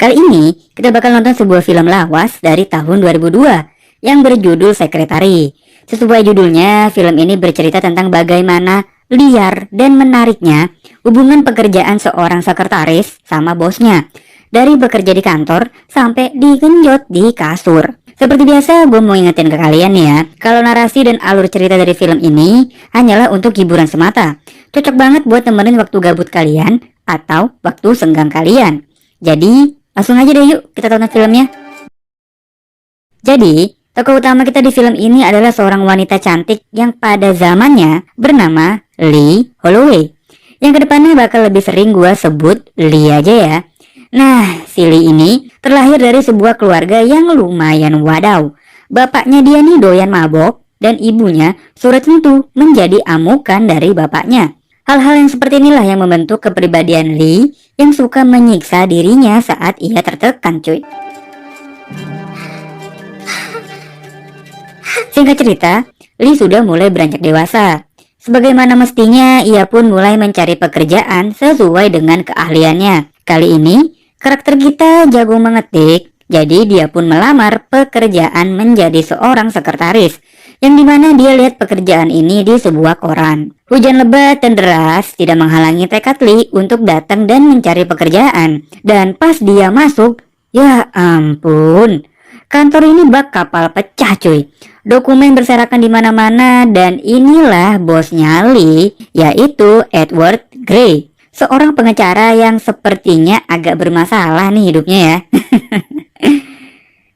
Kali ini kita bakal nonton sebuah film lawas dari tahun 2002 yang berjudul Sekretari. Sesuai judulnya, film ini bercerita tentang bagaimana liar dan menariknya hubungan pekerjaan seorang sekretaris sama bosnya. Dari bekerja di kantor sampai digenjot di kasur. Seperti biasa, gue mau ingetin ke kalian nih ya, kalau narasi dan alur cerita dari film ini hanyalah untuk hiburan semata. Cocok banget buat temenin waktu gabut kalian atau waktu senggang kalian. Jadi, langsung aja deh yuk kita tonton filmnya. Jadi, tokoh utama kita di film ini adalah seorang wanita cantik yang pada zamannya bernama Lee Holloway. Yang kedepannya bakal lebih sering gue sebut Lee aja ya. Nah, si Lee ini terlahir dari sebuah keluarga yang lumayan wadaw. Bapaknya dia nih doyan mabok dan ibunya surat tentu menjadi amukan dari bapaknya. Hal-hal yang seperti inilah yang membentuk kepribadian Lee yang suka menyiksa dirinya saat ia tertekan, cuy. Singkat cerita, Lee sudah mulai beranjak dewasa. Sebagaimana mestinya, ia pun mulai mencari pekerjaan sesuai dengan keahliannya. Kali ini, karakter kita jago mengetik, jadi dia pun melamar pekerjaan menjadi seorang sekretaris, yang dimana dia lihat pekerjaan ini di sebuah koran. Hujan lebat dan deras tidak menghalangi tekad Lee untuk datang dan mencari pekerjaan. Dan pas dia masuk, ya ampun, kantor ini bak kapal pecah cuy. Dokumen berserakan di mana-mana dan inilah bosnya Lee, yaitu Edward Grey. Seorang pengacara yang sepertinya agak bermasalah nih hidupnya ya.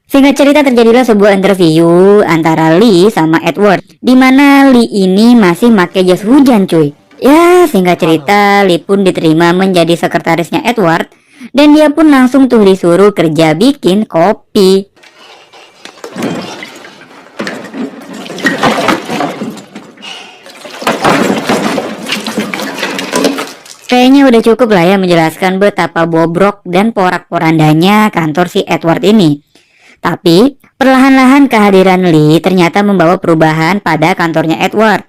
Singkat cerita, terjadilah sebuah interview antara Lee sama Edward, di mana Lee ini masih pakai jas hujan cuy. Ya, singkat cerita, Lee pun diterima menjadi sekretarisnya Edward, dan dia pun langsung tuh disuruh kerja bikin kopi. Kayaknya udah cukup lah ya menjelaskan betapa bobrok dan porak-porandanya kantor si Edward ini. Tapi, perlahan-lahan kehadiran Lee ternyata membawa perubahan pada kantornya Edward.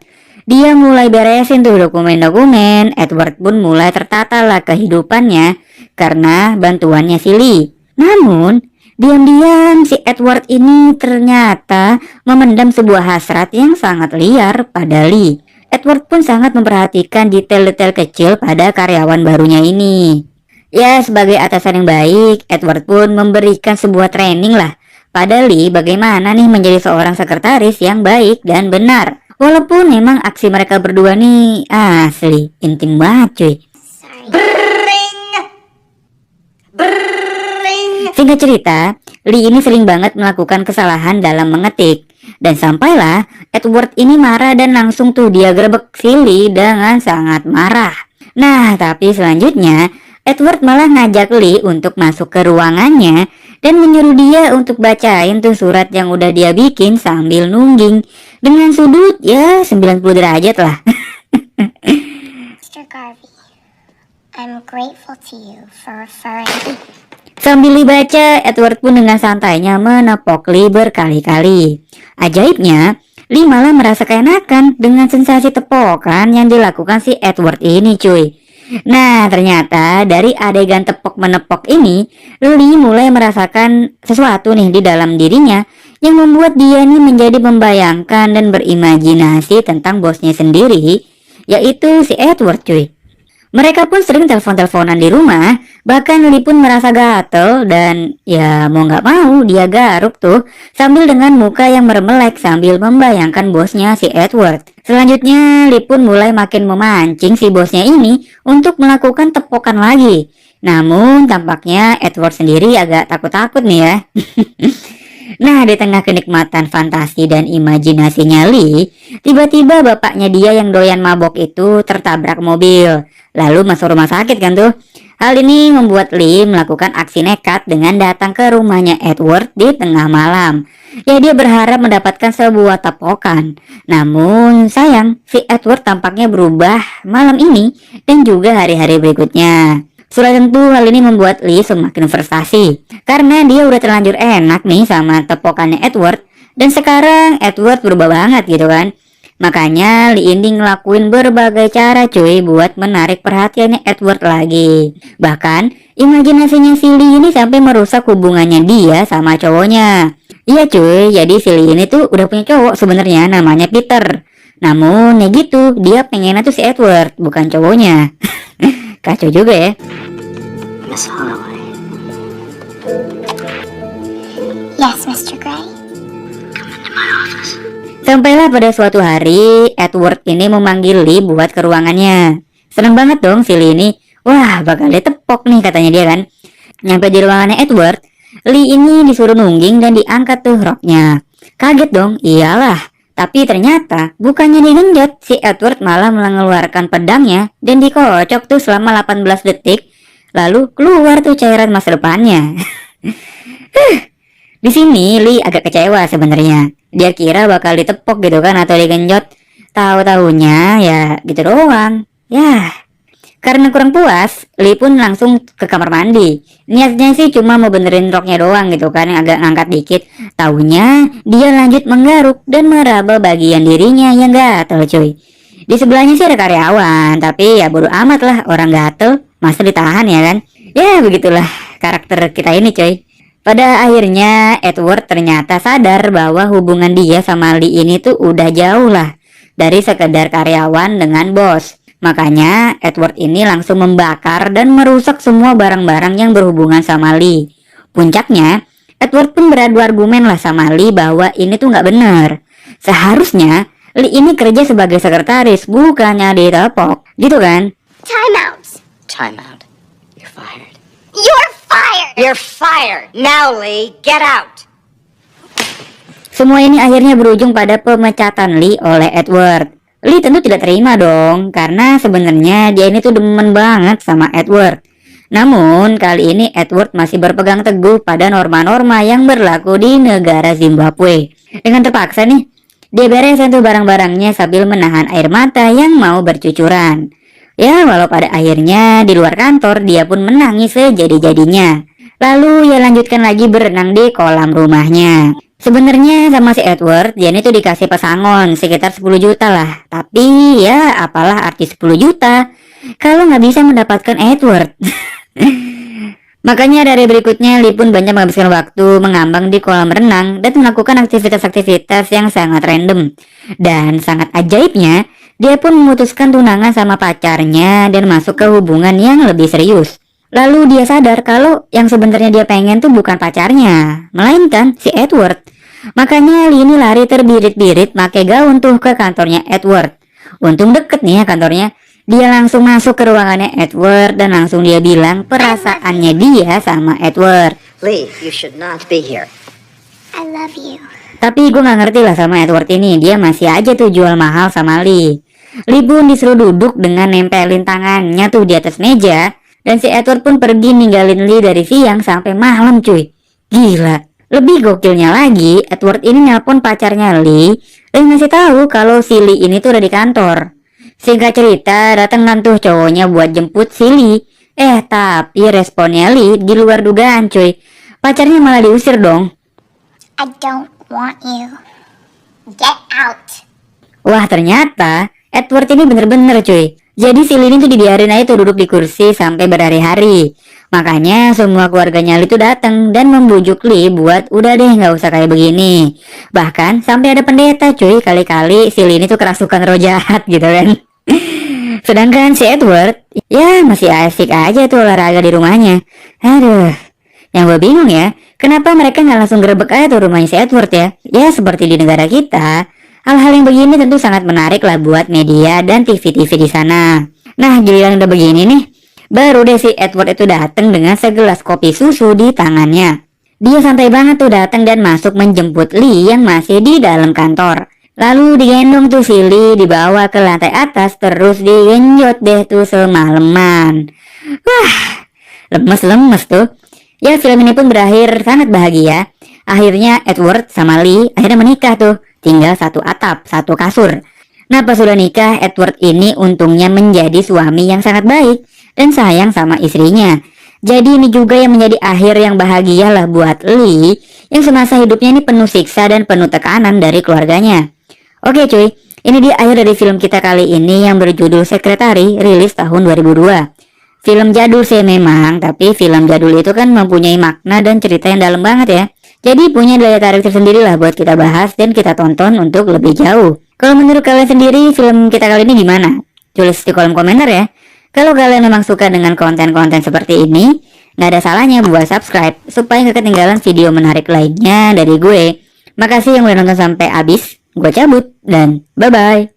Dia mulai beresin tuh dokumen-dokumen, Edward pun mulai tertata lah kehidupannya karena bantuannya si Lee. Namun, diam-diam si Edward ini ternyata memendam sebuah hasrat yang sangat liar pada Lee. Edward pun sangat memperhatikan detail-detail kecil pada karyawan barunya ini. Ya, sebagai atasan yang baik, Edward pun memberikan sebuah training lah pada Lee bagaimana nih menjadi seorang sekretaris yang baik dan benar. Walaupun memang aksi mereka berdua nih asli intim banget cuy. Singkat cerita, Lee ini sering banget melakukan kesalahan dalam mengetik. Dan sampailah Edward ini marah dan langsung tuh dia gerebek si Lee dengan sangat marah. Nah, tapi selanjutnya Edward malah ngajak Lee untuk masuk ke ruangannya dan menyuruh dia untuk bacain tuh surat yang udah dia bikin sambil nungging dengan sudut ya 90 derajat lah. Mr. Garvey, I'm grateful to you for referring. Sambil dibaca, Edward pun dengan santainya menepok Lee berkali-kali. Ajaibnya, Lee malah merasa keenakan dengan sensasi tepokan yang dilakukan si Edward ini cuy. Nah, ternyata dari adegan tepok-menepok ini, Lee mulai merasakan sesuatu nih di dalam dirinya yang membuat dia nih menjadi membayangkan dan berimajinasi tentang bosnya sendiri, yaitu si Edward cuy. Mereka pun sering telepon-teleponan di rumah, bahkan Lee pun merasa gatel dan ya mau nggak mau dia garuk tuh sambil dengan muka yang meremelek sambil membayangkan bosnya si Edward. Selanjutnya Lee pun mulai makin memancing si bosnya ini untuk melakukan tepokan lagi. Namun tampaknya Edward sendiri agak takut-takut nih ya. Nah, di tengah kenikmatan fantasi dan imajinasinya Lee, tiba-tiba bapaknya dia yang doyan mabok itu tertabrak mobil, lalu masuk rumah sakit kan tuh. Hal ini membuat Lee melakukan aksi nekat dengan datang ke rumahnya Edward di tengah malam. Ya, dia berharap mendapatkan sebuah tepokan. Namun sayang, si Edward tampaknya berubah malam ini dan juga hari-hari berikutnya. Sudah tentu hal ini membuat Lee semakin frustasi karena dia udah terlanjur enak nih sama tepokannya Edward, dan sekarang Edward berubah banget gitu kan. Makanya Lee ini ngelakuin berbagai cara cuy buat menarik perhatiannya Edward lagi. Bahkan imajinasinya si Lee ini sampai merusak hubungannya dia sama cowoknya. Iya cuy, jadi si Lee ini tuh udah punya cowok sebenarnya namanya Peter. Namun ya gitu, dia pengennya tuh si Edward, bukan cowoknya. Kacau juga ya. Miss Holloway. Yes, Mr. Gray. Come into my office. Sampailah pada suatu hari, Edward ini memanggil Lee buat ke ruangannya. Seneng banget dong si Lee ini. Wah, bakal ditepok nih katanya dia kan. Nyampe di ruangannya Edward, Lee ini disuruh nungging dan diangkat tuh roknya. Kaget dong, iyalah. Tapi ternyata bukannya digenjot, si Edward malah mengeluarkan pedangnya dan dikocok tuh selama 18 detik. Lalu keluar tuh cairan masa depannya. Di sini Lee agak kecewa sebenarnya. Dia kira bakal ditepok gitu kan atau digenjot. Tahu-tahunya ya gitu doang. Ya, karena kurang puas, Lee pun langsung ke kamar mandi. Niatnya sih cuma mau benerin roknya doang gitu kan, yang agak ngangkat dikit. Taunya dia lanjut menggaruk dan meraba bagian dirinya yang gatel cuy. Di sebelahnya sih ada karyawan, tapi ya bodo amat lah, orang gatel masa ditahan ya kan. Ya begitulah karakter kita ini cuy. Pada akhirnya Edward ternyata sadar bahwa hubungan dia sama Lee ini tuh udah jauh lah dari sekedar karyawan dengan bos. Makanya Edward ini langsung membakar dan merusak semua barang-barang yang berhubungan sama Lee. Puncaknya, Edward pun beradu argumen lah sama Lee bahwa ini tuh nggak bener. Seharusnya Lee ini kerja sebagai sekretaris, bukannya ditepok, gitu kan? Time out. Time out. You're fired. You're fired. You're fired. Now, Lee, get out. Semua ini akhirnya berujung pada pemecatan Lee oleh Edward. Lee tentu tidak terima dong, karena sebenarnya dia ini tuh demen banget sama Edward. Namun kali ini Edward masih berpegang teguh pada norma-norma yang berlaku di negara Zimbabwe. Dengan terpaksa nih, dia beresin tuh barang-barangnya sambil menahan air mata yang mau bercucuran. Ya, walau pada akhirnya di luar kantor dia pun menangis sejadi-jadinya. Lalu ia lanjutkan lagi berenang di kolam rumahnya. Sebenarnya sama si Edward, dia ini tuh dikasih pesangon sekitar 10 juta lah. Tapi ya apalah arti 10 juta kalau nggak bisa mendapatkan Edward. Makanya dari berikutnya Lee pun banyak menghabiskan waktu mengambang di kolam renang dan melakukan aktivitas-aktivitas yang sangat random. Dan sangat ajaibnya, dia pun memutuskan tunangan sama pacarnya dan masuk ke hubungan yang lebih serius. Lalu dia sadar kalau yang sebenarnya dia pengen tuh bukan pacarnya, melainkan si Edward. Makanya Lee ini lari terbirit-birit pakai gaun tuh ke kantornya Edward. Untung deket nih ya kantornya. Dia langsung masuk ke ruangannya Edward dan langsung dia bilang perasaannya dia sama Edward. Lee, you should not be here. I love you. Tapi gue gak ngerti lah sama Edward ini. Dia masih aja tuh jual mahal sama Lee. Lee pun disuruh duduk dengan nempelin tangannya tuh di atas meja. Dan si Edward pun pergi ninggalin Lee dari siang sampai malam cuy. Gila. Lebih gokilnya lagi, Edward ini nelpon pacarnya Lee dan ngasih tahu kalau si Lee ini tuh udah di kantor. Singkat cerita, datang tuh cowoknya buat jemput si Lee. Tapi responnya Lee di luar dugaan cuy. Pacarnya malah diusir dong. I don't want you. Get out. Wah, ternyata Edward ini bener-bener cuy. Jadi si Lee ini tuh dibiarin aja tuh duduk di kursi sampai berhari-hari. Makanya semua keluarganya Lee tuh datang dan membujuk Lee buat udah deh nggak usah kayak begini. Bahkan sampai ada pendeta cuy, kali-kali si Lee ini tuh kerasukan roh jahat gitu kan. Sedangkan si Edward ya masih asik aja tuh olahraga di rumahnya. Aduh, yang gue bingung ya, kenapa mereka nggak langsung gerebek aja tuh rumahnya si Edward ya? Ya seperti di negara kita. Hal-hal yang begini tentu sangat menarik lah buat media dan TV-TV di sana. Nah, giliran udah begini nih, baru deh si Edward itu datang dengan segelas kopi susu di tangannya. Dia santai banget tuh datang dan masuk menjemput Lee yang masih di dalam kantor. Lalu digendong tuh si Lee dibawa ke lantai atas terus digenjot deh tuh semalaman. Wah, lemes-lemes tuh. Ya film ini pun berakhir sangat bahagia. Akhirnya Edward sama Lee akhirnya menikah tuh. Tinggal satu atap, satu kasur. Nah pas sudah nikah, Edward ini untungnya menjadi suami yang sangat baik dan sayang sama istrinya. Jadi ini juga yang menjadi akhir yang bahagia lah buat Lee yang semasa hidupnya ini penuh siksa dan penuh tekanan dari keluarganya. Oke cuy, Ini dia akhir dari film kita kali ini yang berjudul Sekretari, rilis tahun 2002. Film jadul sih memang, tapi film jadul itu kan mempunyai makna dan cerita yang dalam banget ya. Jadi punya daya tarik tersendiri lah buat kita bahas dan kita tonton untuk lebih jauh. Kalau menurut kalian sendiri, film kita kali ini gimana? Tulis di kolom komentar ya. Kalau kalian memang suka dengan konten-konten seperti ini, nggak ada salahnya buat subscribe supaya nggak ketinggalan video menarik lainnya dari gue. Makasih yang udah nonton sampai habis. Gue cabut dan bye-bye.